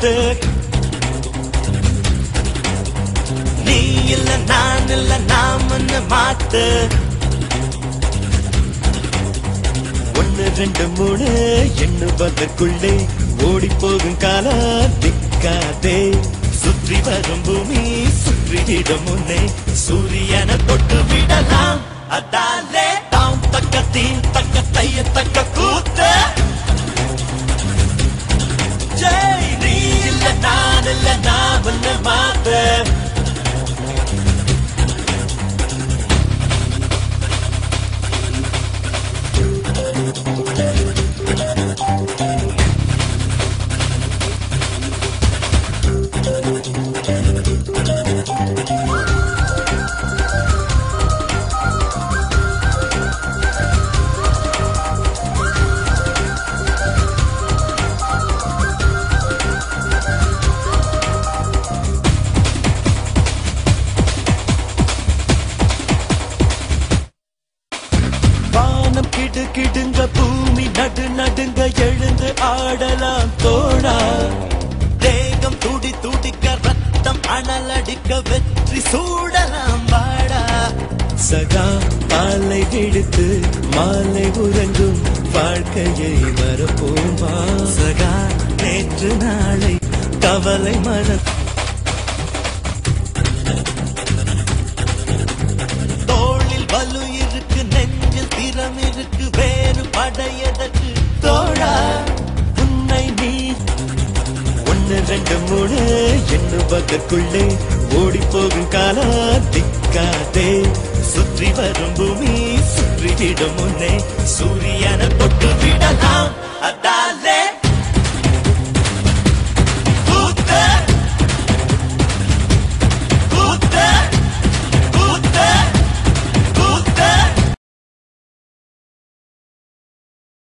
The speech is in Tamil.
கூத்து நீ இல்ல நான் இல்ல நாமன்னு மாத்து 1 2 3 எண்ணுவதற்குள்ளே ஓடி போகும் காலம் திக்காதே சுற்றி வரும் பூமி சுற்றிவிடும் முன்னே சூரியனை தொட்டு விடலாம் அதாலே தாம் தக்கத்தில் தக்க தைய தக்க கூத்து ஜெய் நீ இல்ல நான் இல்ல நாமன்னு மாத்து கிடு கிடுங்க பூமி நடு நடுங்க எழுந்து ஆடலாம் தோழா தேகம் துடி துடிக்க ரத்தம் அனலடிக்க வெற்றி சூடலாம் வாடா சகா பாலை விடுத்து மாலை உறங்கும் வாழ்க்கையை மறப்போமா சகா நேற்று நாளை கவலை மற தோளில் வலு இருக்கு நெஞ்சில் திறம் இருக்கு வேறு படையதற்கு தோழா உன்னை நீ 1 2 3 எண்ணுவதற்குள்ளே ஓடி போகும் காலம் திக்காதே சுற்றி வரும் பூமி சுற்றிவிடும் முன்னே சூரியனை